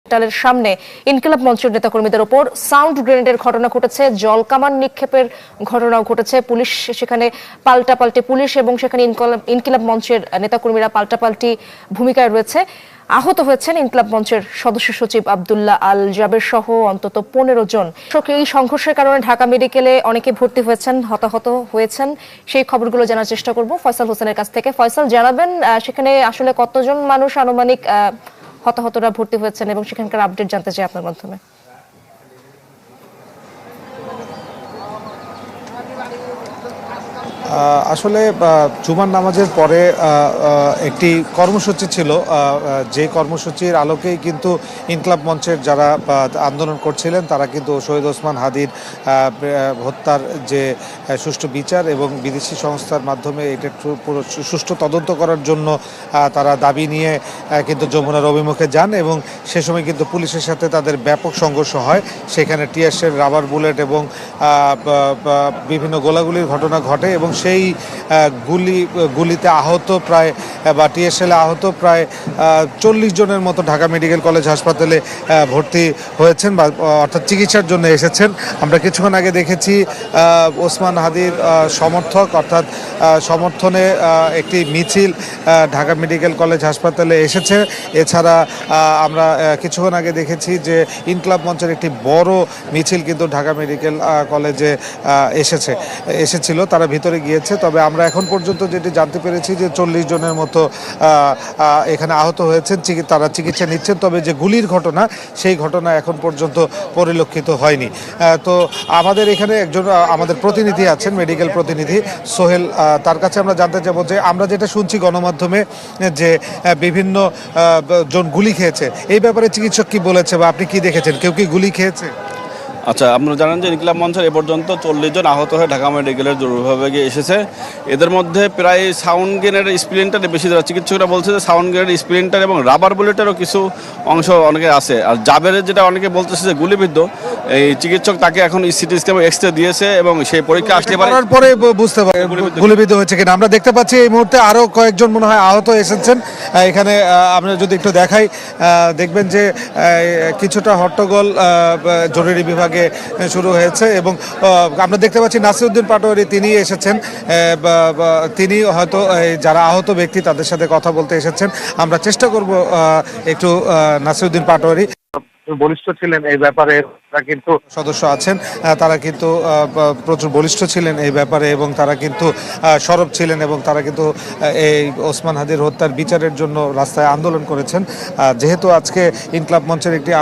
হসপিটালের সামনে ইনকিলাব মঞ্চের নেতাকর্মীদের ওপর সাউন্ড গ্রেনেডের ঘটনা ঘটেছে, জলকামান নিক্ষেপের ঘটনাও ঘটেছে। পুলিশ সেখানে পাল্টাপাল্টি পুলিশ এবং সেখানে ইনকিলাব মঞ্চের নেতাকর্মীরা পাল্টাপাল্টি ভূমিকায় রয়েছে। আহত হয়েছেন ইনকিলাব মঞ্চের সদস্য সচিব আব্দুল্লাহ আল জাবের সহ অন্তত 15 জন। এই সংঘর্ষের কারণে ঢাকা মেডিকেলে অনেকে ভর্তি হয়েছেন, হতাহত হয়েছেন। সেই খবরগুলো জানার চেষ্টা করব ফয়সাল হোসেনের কাছ থেকে। ফয়সাল, জানাবেন সেখানে আসলে কতজন মানুষ আনুমানিক হতাহতরা ভর্তি হয়েছেন এবং সেখানকার আপডেট জানতে চাই আপনার মাধ্যমে। আসলে জুমার নামাজের পরে একটি কর্মসূচি ছিল, যে কর্মসূচির আলোকেই কিন্তু ইনকিলাব মঞ্চের যারা আন্দোলন করছিলেন তারা কিন্তু শহীদ ওসমান হাদির হত্যার যে সুষ্ঠু বিচার এবং বিদেশি সংস্থার মাধ্যমে এটা পুরো সুষ্ঠু তদন্ত করার জন্য তারা দাবি নিয়ে কিন্তু যমুনার অভিমুখে যান এবং সে সময় কিন্তু পুলিশের সাথে তাদের ব্যাপক সংঘর্ষ হয়। সেখানে টিয়ারশেল, রাবার বুলেট এবং বিভিন্ন গোলাগুলির ঘটনা ঘটে এবং সেই গুলিতে আহত প্রায় বা টিএসএলে আহত প্রায় 40 জনের মতো ঢাকা মেডিকেল কলেজ হাসপাতালে ভর্তি হয়েছেন বা অর্থাৎ চিকিৎসার জন্য এসেছেন। আমরা কিছুক্ষণ আগে দেখেছি ওসমান হাদির সমর্থক অর্থাৎ সমর্থনে একটি মিছিল ঢাকা মেডিকেল কলেজ হাসপাতালে এসেছে। এছাড়া আমরা কিছুক্ষণ আগে দেখেছি যে ইনকিলাব মঞ্চের একটি বড় মিছিল কিন্তু ঢাকা মেডিকেল কলেজে এসেছিল, তারা ভিতরে গিয়েছে। তবে আমরা এখন পর্যন্ত যেটি জানতে পেরেছি যে 40 জনের মতো এখানে আহত হয়েছেন, তারা চিকিৎসা নিচ্ছেন। তবে যে গুলির ঘটনা, সেই ঘটনা এখন পর্যন্ত পরিলক্ষিত হয়নি। তো আমাদের এখানে একজন আমাদের প্রতিনিধি আছেন, মেডিকেল প্রতিনিধি সোহেল, তার কাছে আমরা জানতে চাইব যে আমরা যেটা শুনছি গণমাধ্যমে যে বিভিন্ন জন গুলি খেয়েছে, এই ব্যাপারে চিকিৎসক কি বলেছে বা আপনি কি দেখেছেন, কেউ কি গুলি খেয়েছে? আচ্ছা, আপনারা জানেন যে ইনকিলাব মঞ্চের এ পর্যন্ত 40 জন আহত হয়ে ঢাকা মেডিকেলের জরুরি বিভাগে এসেছে। এদের মধ্যে প্রায় সাউন্ড গ্রেনেডের স্প্লিন্টারে বেশি, যারা চিকিৎসকরা বলছে যে সাউন্ড গ্রেনেড স্প্লিন্টার এবং রাবার বুলেটেরও কিছু অংশ অনেকে আছে। আর জাবেরের যেটা অনেকে বলতেছে যে গুলিবিদ্ধ, এই চিকিৎসক তাকে এখন সিটি স্ক্যান এক্সরে দিয়েছে এবং সেই পরীক্ষা আসতে পারে পরে বুঝতে পারে গুলিবিদ্ধ হয়েছে কিনা। আমরা দেখতে পাচ্ছি এই মুহূর্তে আরও কয়েকজন মনে হয় আহত এসেছেন এখানে। আমরা যদি একটু দেখাই, দেখবেন যে কিছুটা হট্টগোল জরুরি বিভাগে শুরু হয়েছে এবং আমরা দেখতে পাচ্ছি নাসিরউদ্দিন পাটোয়ারি তিনি এসেছেন। তিনি হয়তো যারা আহত ব্যক্তি তাদের সাথে কথা বলতে এসেছেন। আমরা চেষ্টা করব একটু নাসিরউদ্দিন পাটোয়ারি বলিষ্ঠ ছিলেন এই ব্যাপারে, তারা কিন্তু সদস্য আছেন, তারা কিন্তু প্রচুর বলিষ্ঠ ছিলেন এই ব্যাপারে এবং তারা কিন্তু সরব ছিলেন এবং তারা কিন্তু এই ওসমান হাদির হত্যার বিচারের জন্য রাস্তায় আন্দোলন করেছেন। যেহেতু আজকে ইনকিলাব মঞ্চের একটি